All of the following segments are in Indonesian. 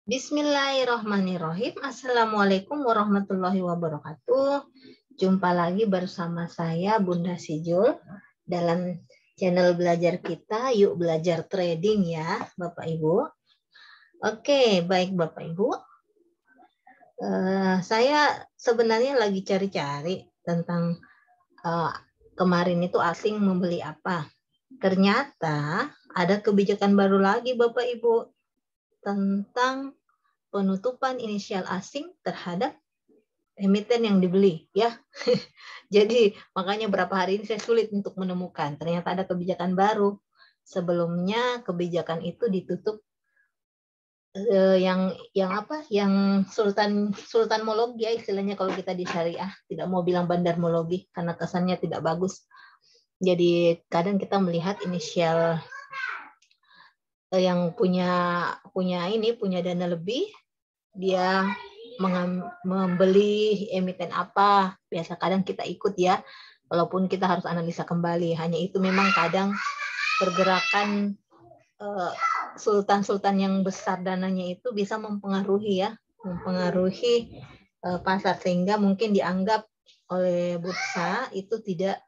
Bismillahirrahmanirrahim. Assalamualaikum warahmatullahi wabarakatuh. Jumpa lagi bersama saya Bunda Sijul dalam channel belajar kita. Yuk belajar trading ya Bapak Ibu. Oke, baik Bapak Ibu. Saya sebenarnya lagi cari-cari tentang kemarin itu asing membeli apa. Ternyata ada kebijakan baru lagi Bapak Ibu tentang penutupan inisial asing terhadap emiten yang dibeli ya. Jadi makanya berapa hari ini saya sulit untuk menemukan. Ternyata ada kebijakan baru. Sebelumnya kebijakan itu ditutup yang apa? Yang sultanmologi ya istilahnya kalau kita di syariah. Tidak mau bilang bandarmologi karena kesannya tidak bagus. Jadi kadang kita melihat inisial yang punya dana lebih, dia membeli emiten apa, biasa kadang kita ikut ya, walaupun kita harus analisa kembali. Hanya itu memang kadang pergerakan sultan-sultan yang besar dananya itu bisa mempengaruhi pasar, sehingga mungkin dianggap oleh bursa itu tidak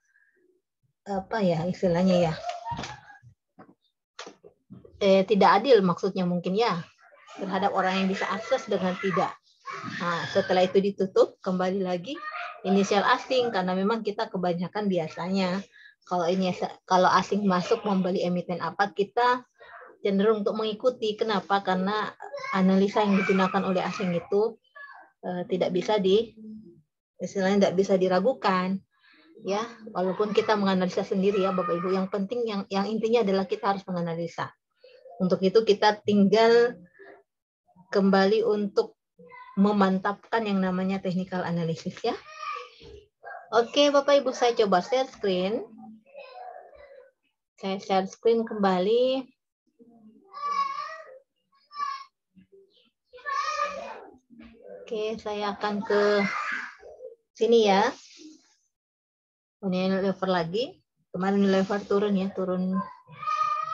istilahnya tidak adil, maksudnya mungkin ya, terhadap orang yang bisa akses dengan tidak. Nah, setelah itu ditutup, kembali lagi inisial asing, karena memang kita kebanyakan biasanya kalau asing masuk membeli emiten apa, kita cenderung untuk mengikuti. Kenapa? Karena analisa yang digunakan oleh asing itu tidak bisa diragukan. Ya, walaupun kita menganalisa sendiri ya Bapak Ibu, yang penting yang intinya adalah kita harus menganalisa. Untuk itu kita tinggal kembali untuk memantapkan yang namanya technical analysis ya. Oke Bapak Ibu, saya coba share screen. Saya share screen kembali. Oke, saya akan ke sini ya. Ini lever lagi. Kemarin lever turun ya, turun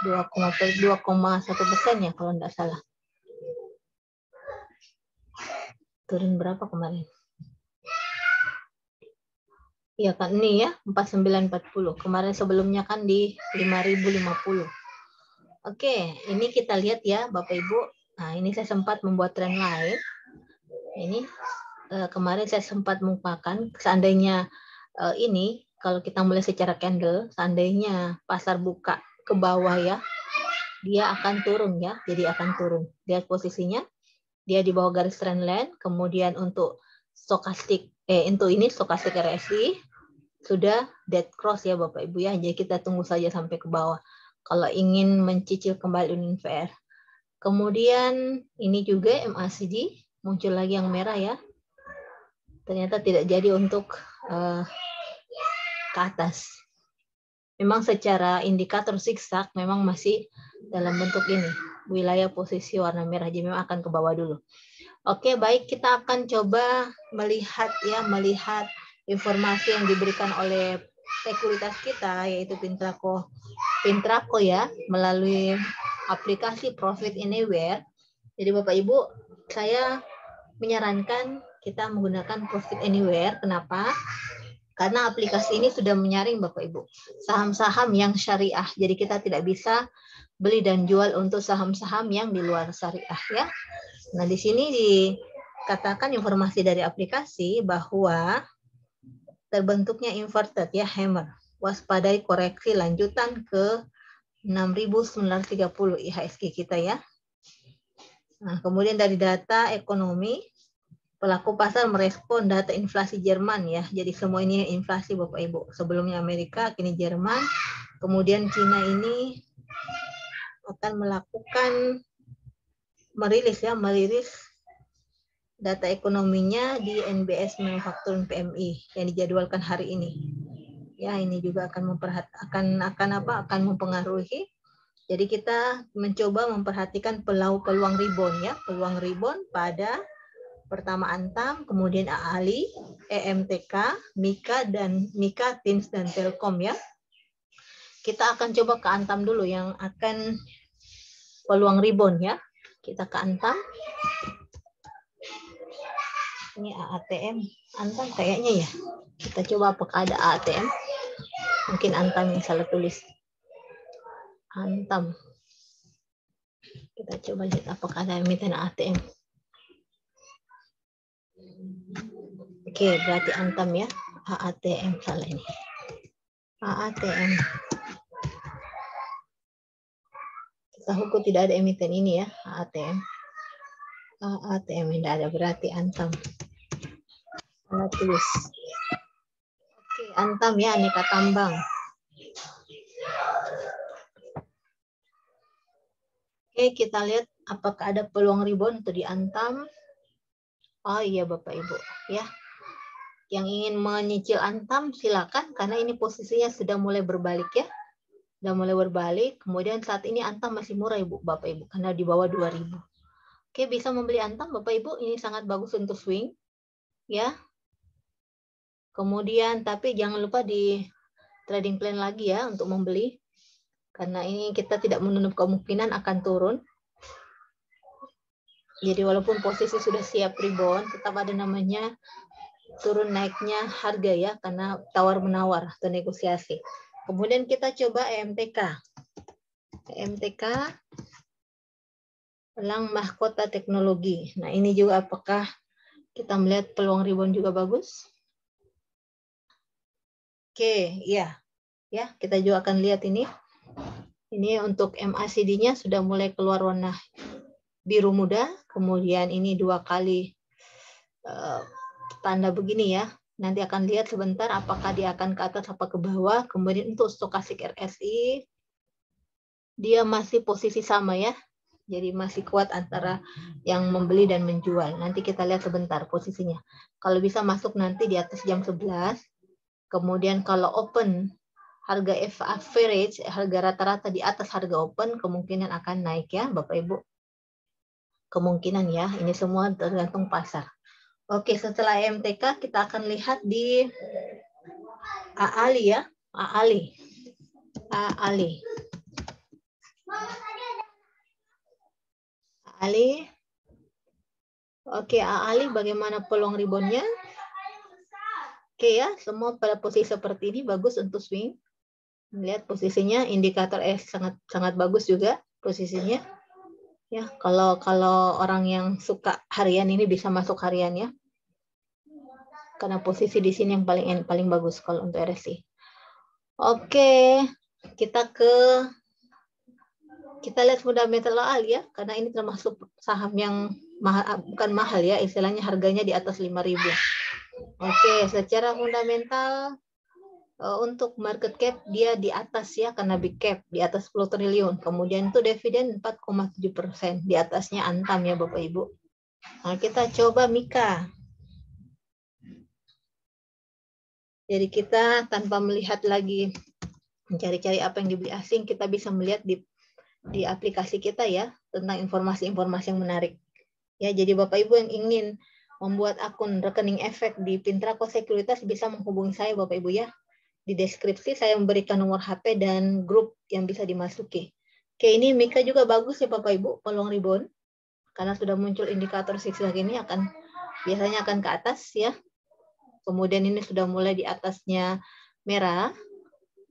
2,1% ya kalau tidak salah. Turun berapa kemarin? Iya kan, ini ya 4940. Kemarin sebelumnya kan di 5050. Oke, ini kita lihat ya Bapak Ibu. Nah, ini saya sempat membuat tren lain. Ini kemarin saya sempat mengupakan, seandainya ini kalau kita mulai secara candle, seandainya pasar buka ke bawah ya, dia akan turun ya. Jadi akan turun. Lihat posisinya. Dia di bawah garis trendline, kemudian untuk stokastik RSI sudah dead cross ya Bapak Ibu ya. Jadi kita tunggu saja sampai ke bawah kalau ingin mencicil kembali UNINVR. Kemudian ini juga MACD muncul lagi yang merah ya. Ternyata tidak jadi untuk ke atas. Memang secara indikator zigzag memang masih dalam bentuk ini, wilayah posisi warna merah, jadi memang akan ke bawah dulu. Oke, baik, kita akan coba melihat informasi yang diberikan oleh sekuritas kita, yaitu Pintraco ya, melalui aplikasi Profit Anywhere. Jadi Bapak Ibu, saya menyarankan kita menggunakan Profit Anywhere. Kenapa? Karena aplikasi ini sudah menyaring Bapak Ibu saham-saham yang syariah. Jadi kita tidak bisa beli dan jual untuk saham-saham yang di luar syariah ya. Nah, di sini dikatakan informasi dari aplikasi bahwa terbentuknya inverted ya, hammer. Waspadai koreksi lanjutan ke 6.930 IHSG kita ya. Nah, kemudian dari data ekonomi, pelaku pasar merespon data inflasi Jerman ya. Jadi semua ini inflasi Bapak Ibu. Sebelumnya Amerika, kini Jerman. Kemudian Cina ini akan merilis data ekonominya di NBS Manufacturing PMI yang dijadwalkan hari ini. Ya, ini juga akan mempengaruhi. Jadi kita mencoba memperhatikan peluang rebound ya, peluang rebound pada pertama Antam, kemudian AALI, EMTK, Mika, Tins dan Telkom ya. Kita akan coba ke Antam dulu yang akan peluang rebound ya. Kita ke Antam. Ini AATM, Antam kayaknya ya. Kita coba apakah ada AATM. Mungkin Antam yang salah tulis. Antam. Kita coba lihat apakah ada emiten ATM. Oke, berarti Antam ya. AATM salah ini. AATM. Setahuku tidak ada emiten ini ya, AATM. AATM tidak ada, berarti Antam. Salah tulis. Oke, Antam ya, aneka tambang. Oke, kita lihat apakah ada peluang rebound untuk di Antam. Oh iya Bapak Ibu ya. Yang ingin menyicil Antam silakan karena ini posisinya sudah mulai berbalik ya. Sudah mulai berbalik. Kemudian saat ini Antam masih murah Ibu, Bapak Ibu karena di bawah 2000. Oke, bisa membeli Antam Bapak Ibu, ini sangat bagus untuk swing ya. Kemudian tapi jangan lupa di trading plan lagi ya untuk membeli. Karena ini kita tidak menutup kemungkinan akan turun. Jadi walaupun posisi sudah siap rebound, tetap ada namanya turun naiknya harga ya, karena tawar-menawar atau negosiasi. Kemudian kita coba EMTK. EMTK, Elang Mahkota Teknologi. Nah ini juga apakah kita melihat peluang rebound juga bagus? Oke, iya. Ya, kita juga akan lihat ini. Ini untuk MACD-nya sudah mulai keluar warna biru muda, kemudian ini 2 kali tanda begini ya. Nanti akan lihat sebentar apakah dia akan ke atas apa ke bawah. Kemudian untuk stokastik RSI, dia masih posisi sama ya. Jadi masih kuat antara yang membeli dan menjual. Nanti kita lihat sebentar posisinya. Kalau bisa masuk nanti di atas jam 11. Kemudian kalau open, harga average, harga rata-rata di atas harga open, kemungkinan akan naik ya Bapak Ibu. Kemungkinan ya, ini semua tergantung pasar. Oke, setelah EMTK kita akan lihat di AALI ya. AALI. Oke, AALI bagaimana peluang reboundnya? Oke ya, semua pada posisi seperti ini bagus untuk swing. Lihat posisinya, indikator sangat bagus juga posisinya. Ya, kalau orang yang suka harian ini bisa masuk harian ya. Karena posisi di sini yang paling bagus kalau untuk RSI. Oke, kita lihat fundamental AALI ya, karena ini termasuk saham yang mahal, bukan mahal ya, istilahnya harganya di atas 5.000. Oke, secara fundamental untuk market cap dia di atas ya, karena big cap di atas 10 triliun. Kemudian itu dividen 4,7%, di atasnya Antam ya Bapak Ibu. Nah, kita coba Mika. Jadi kita tanpa melihat lagi mencari-cari apa yang dibeli asing, kita bisa melihat di aplikasi kita ya tentang informasi-informasi yang menarik. Ya, jadi Bapak Ibu yang ingin membuat akun rekening efek di Pintraco Sekuritas bisa menghubungi saya Bapak Ibu ya. Di deskripsi saya memberikan nomor HP dan grup yang bisa dimasuki. Oke, ini Mika juga bagus ya Bapak Ibu, peluang rebound. Karena sudah muncul indikator zigzag ini biasanya akan ke atas ya. Kemudian ini sudah mulai di atasnya merah.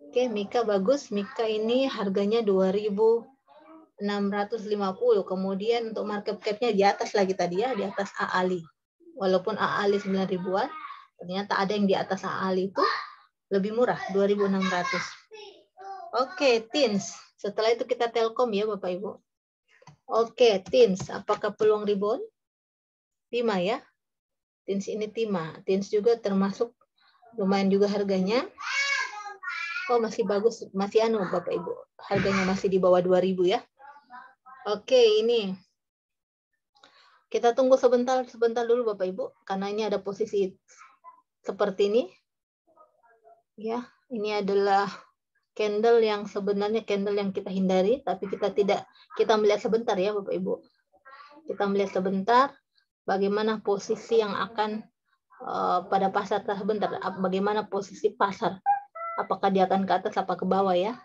Oke, Mika bagus. Mika ini harganya 2.650. Kemudian untuk market cap-nya di atas lagi tadi ya, di atas AALI. Walaupun AALI 9 ribuan, ternyata ada yang di atas AALI itu lebih murah, 2.600. Oke, TINS. Setelah itu kita Telkom ya Bapak Ibu. Oke, TINS. Apakah peluang rebound? Timah ya. TINS ini Timah. TINS juga termasuk lumayan juga harganya. Oh, masih bagus. Masih Bapak Ibu. Harganya masih di bawah 2.000 ya. Oke, ini. Kita tunggu sebentar dulu Bapak Ibu. Karena ini ada posisi seperti ini. Ya, ini adalah candle yang sebenarnya candle yang kita hindari, tapi kita melihat sebentar ya Bapak Ibu. Kita melihat sebentar bagaimana posisi yang akan pada pasar sebentar, bagaimana posisi pasar. Apakah dia akan ke atas apa ke bawah ya.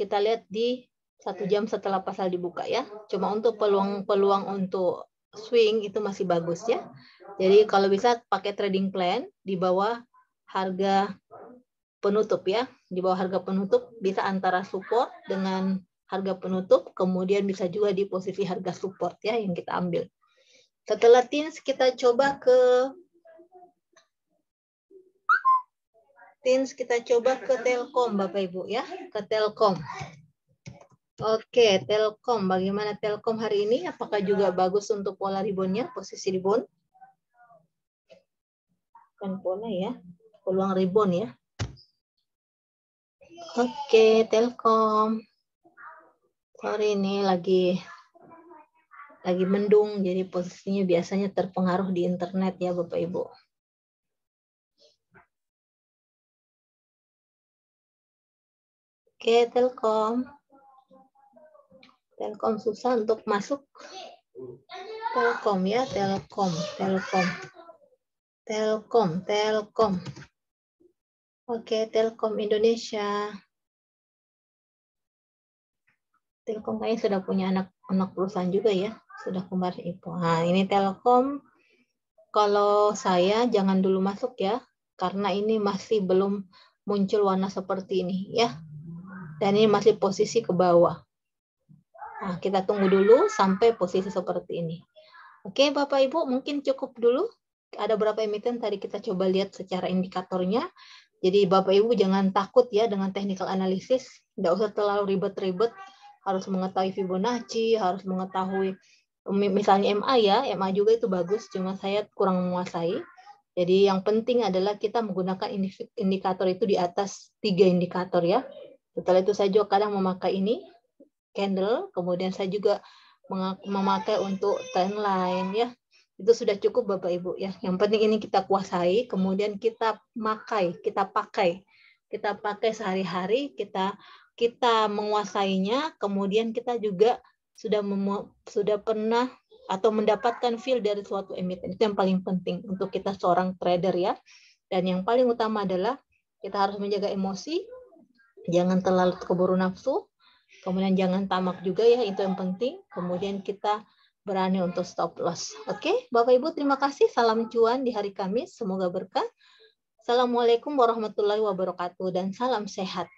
Kita lihat di 1 jam setelah pasar dibuka ya. Cuma untuk peluang untuk swing itu masih bagus ya. Jadi kalau bisa pakai trading plan di bawah harga penutup ya. Di bawah harga penutup bisa antara support dengan harga penutup, kemudian bisa juga di posisi harga support ya yang kita ambil. Setelah TINS kita coba ke Telkom Bapak Ibu ya, ke Telkom. Oke, Telkom. Bagaimana Telkom hari ini? Apakah juga bagus untuk pola reboundnya, posisi rebound? Kan pola ya, peluang rebound ya. Oke, Telkom. Sorry ini lagi mendung, jadi posisinya biasanya terpengaruh di internet ya Bapak Ibu. Oke, Telkom. Telkom susah untuk masuk. Telkom ya, Telkom. Oke, Telkom Indonesia. Telkom kayaknya sudah punya anak perusahaan juga ya, sudah kemarin itu. Nah, ini Telkom. Kalau saya jangan dulu masuk ya, karena ini masih belum muncul warna seperti ini ya. Dan ini masih posisi ke bawah. Nah, kita tunggu dulu sampai posisi seperti ini. Oke, Bapak Ibu, mungkin cukup dulu. Ada berapa emiten tadi kita coba lihat secara indikatornya. Jadi Bapak Ibu jangan takut ya dengan technical analysis. Nggak usah terlalu ribet-ribet. Harus mengetahui Fibonacci, harus mengetahui misalnya MA ya. MA juga itu bagus, cuma saya kurang menguasai. Jadi yang penting adalah kita menggunakan indikator itu di atas 3 indikator ya. Setelah itu saya juga kadang memakai ini, candle, kemudian saya juga memakai untuk trendline ya. Itu sudah cukup Bapak Ibu ya. Yang penting ini kita kuasai, kemudian kita pakai sehari-hari, kita menguasainya, kemudian kita juga sudah pernah atau mendapatkan feel dari suatu emiten. Itu yang paling penting untuk kita seorang trader ya. Dan yang paling utama adalah kita harus menjaga emosi, jangan terlalu keburu nafsu, kemudian jangan tamak juga ya, itu yang penting. Kemudian kita berani untuk stop loss. Oke, Bapak Ibu terima kasih. Salam cuan di hari Kamis, semoga berkah. Assalamualaikum warahmatullahi wabarakatuh dan salam sehat.